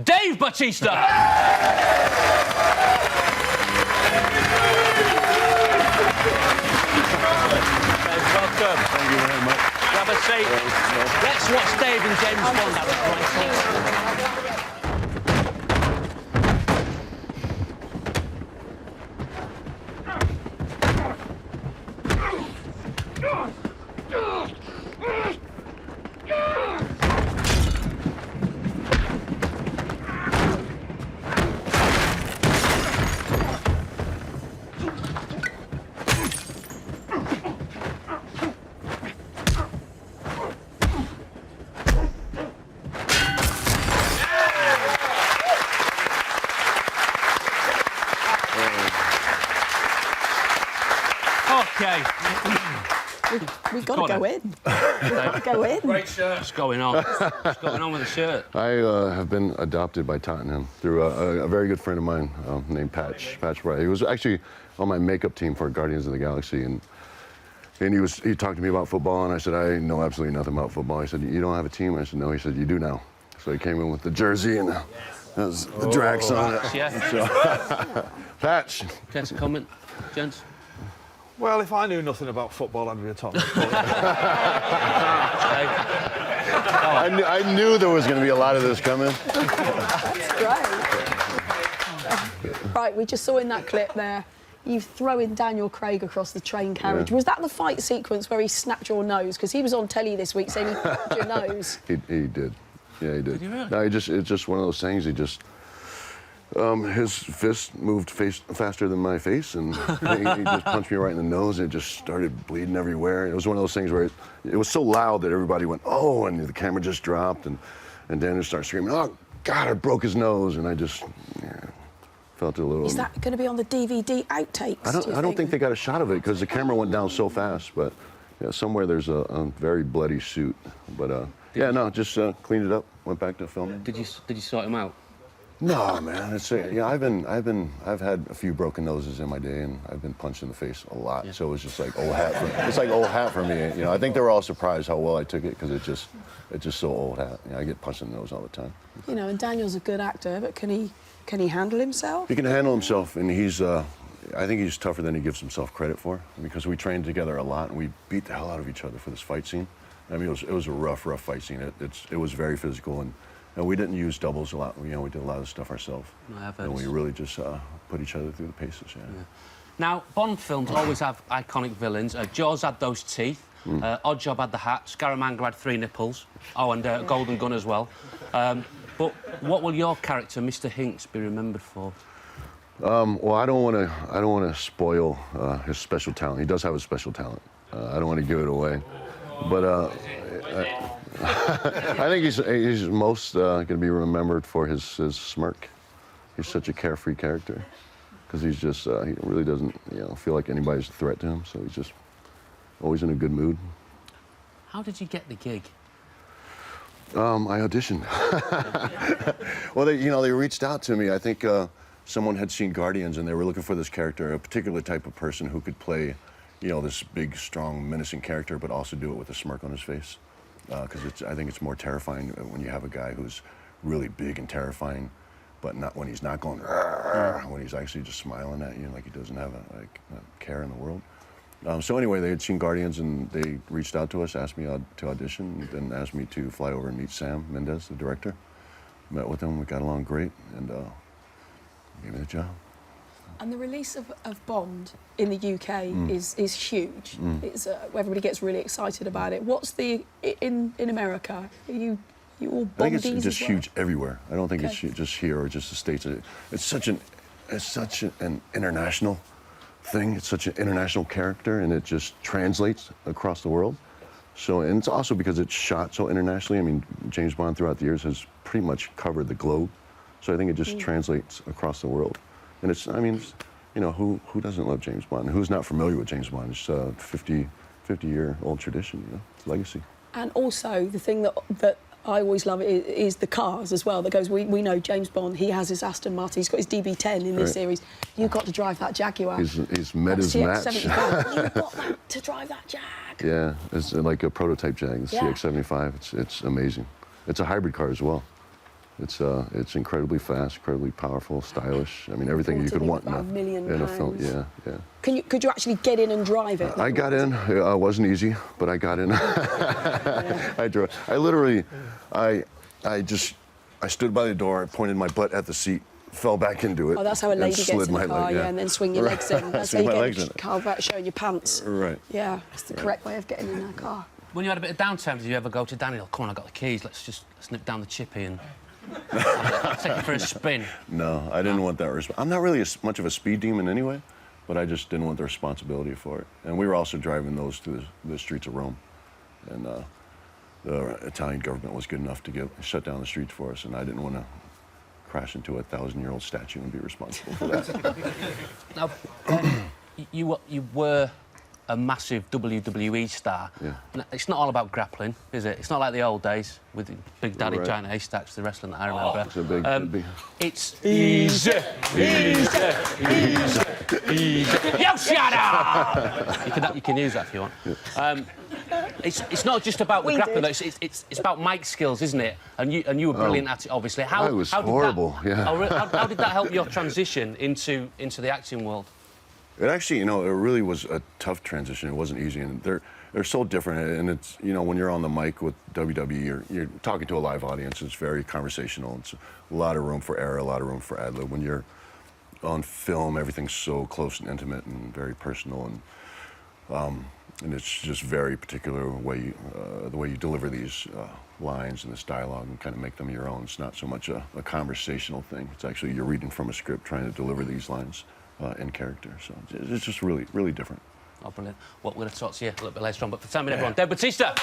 Dave Bautista. Welcome. Thank you very much. Grab a seat. Let's watch Dave and James Bond have a great time. Okay. We've got to go in. We've got to go in. Great shirt. What's going on? What's going on with the shirt? I have been adopted by Tottenham through a very good friend of mine named Patch Bright. He was actually on my makeup team for Guardians of the Galaxy, and he talked to me about football, and I said, I know absolutely nothing about football. He said, you don't have a team? I said, no. He said, you do now. So he came in with the jersey and the Drax on it. Yeah. So, Patch. Care to comment, gents? Well, if I knew nothing about football, I'd be a Tottenham supporter. I knew there was going to be a lot of this coming. That's great. Right, we just saw in that clip there, you throwing Daniel Craig across the train carriage. Yeah. Was that the fight sequence where he snapped your nose? Because he was on telly this week saying he snapped your nose. He did. Yeah, he did. Did he really? No, it's just one of those things. He just, his fist moved faster than my face, and he just punched me right in the nose, and it just started bleeding everywhere. It was one of those things where it was so loud that everybody went, oh, and the camera just dropped, and Daniel started screaming, oh, God, I broke his nose, and I just felt a little... Is that going to be on the DVD outtakes? I don't think they got a shot of it, because the camera went down so fast, but yeah, somewhere there's a very bloody suit. But yeah, no, just cleaned it up, went back to filming. Did you sort him out? No, man. I've had a few broken noses in my day, and I've been punched in the face a lot. Yeah. So it was just like old hat. It's like old hat for me. You know, I think they were all surprised how well I took it, because it's just so old hat. You know, I get punched in the nose all the time. You know, and Daniel's a good actor, but can he handle himself? He can handle himself, and he's. I think he's tougher than he gives himself credit for, because we trained together a lot, and we beat the hell out of each other for this fight scene. I mean, it was a rough fight scene. It was very physical, and we didn't use doubles a lot. You know, we did a lot of stuff ourselves. And we really just put each other through the paces, yeah. Now, Bond films always have iconic villains. Jaws had those teeth. Odd Job had the hat. Scaramanga had 3 nipples. Oh, and Golden Gun as well. But what will your character, Mr. Hinks, be remembered for? Well, I don't want to spoil his special talent. He does have a special talent. I don't want to give it away, but I think he's most going to be remembered for his smirk. He's such a carefree character, because he's just he really doesn't feel like anybody's a threat to him. So he's just always in a good mood. How did you get the gig? I auditioned. Well, they reached out to me. I think someone had seen Guardians, and they were looking for this character, a particular type of person who could play, this big, strong, menacing character, but also do it with a smirk on his face. Because I think it's more terrifying when you have a guy who's really big and terrifying, but not when he's not going, when he's actually just smiling at you like he doesn't have a care in the world. So anyway, they had seen Guardians, and they reached out to us, asked me to audition, and then asked me to fly over and meet Sam Mendes, the director. Met with him, we got along great, and gave me the job. And the release of Bond in the UK is huge. It's everybody gets really excited about it. What's in America? Are you all Bondies? I think it's just as well? huge everywhere. I don't think it's just here or just the States. It's such an international thing. It's such an international character, and it just translates across the world. So, and it's also because it's shot so internationally. I mean, James Bond throughout the years has pretty much covered the globe. So I think it just translates across the world. And who doesn't love James Bond? Who's not familiar with James Bond? It's a 50-year-old tradition, it's legacy. And also, the thing that I always love is the cars as well. That goes, we know James Bond, he has his Aston Martin, he's got his DB10 in this series. You've got to drive that Jaguar. He's met his match. You've got to drive that Jag. Yeah, it's like a prototype Jag, the CX-75. It's amazing. It's a hybrid car as well. It's incredibly fast, incredibly powerful, stylish. I mean, everything you could want in £1 million. a film. Yeah, yeah. Could you actually get in and drive it? I got in. It wasn't easy, but I got in. I drove. I literally, I stood by the door. I pointed my butt at the seat, fell back into it. Oh, that's how a lady gets in the car, leg, yeah, and then swing your legs in. That's how you get in the car without showing your pants. Right. Yeah, it's the correct way of getting in that car. When you had a bit of downtime, did you ever go to Daniel? Come on, I got the keys. Let's nip down the chippy and I'll take you for a spin. No, I didn't want that. I'm not really much of a speed demon anyway, but I just didn't want the responsibility for it. And we were also driving those through the streets of Rome, and the Italian government was good enough to shut down the streets for us, and I didn't want to crash into a 1,000-year-old statue and be responsible for that. Now, you were a massive WWE star. Yeah. It's not all about grappling, is it? It's not like the old days with the Big Daddy Right. Giant Haystacks, the wrestling that I remember. It's a big. It's easy. You shut up! You can use that if you want. Yeah. It's not just about the grappling, though. It's about mic skills, isn't it? And you were brilliant at it, obviously. I was horrible. How did that help your transition into the acting world? It actually, it really was a tough transition. It wasn't easy, and they're so different. And it's, when you're on the mic with WWE, you're talking to a live audience. It's very conversational. It's a lot of room for error, a lot of room for ad-lib. When you're on film, everything's so close and intimate and very personal, and it's just very particular the way you deliver these lines and this dialogue and kind of make them your own. It's not so much a conversational thing. It's actually you're reading from a script, trying to deliver these lines in character. So it's just really, really different. Oh, brilliant. Well, we're going to talk to you a little bit later on, but for the time being, everyone, Dave Bautista!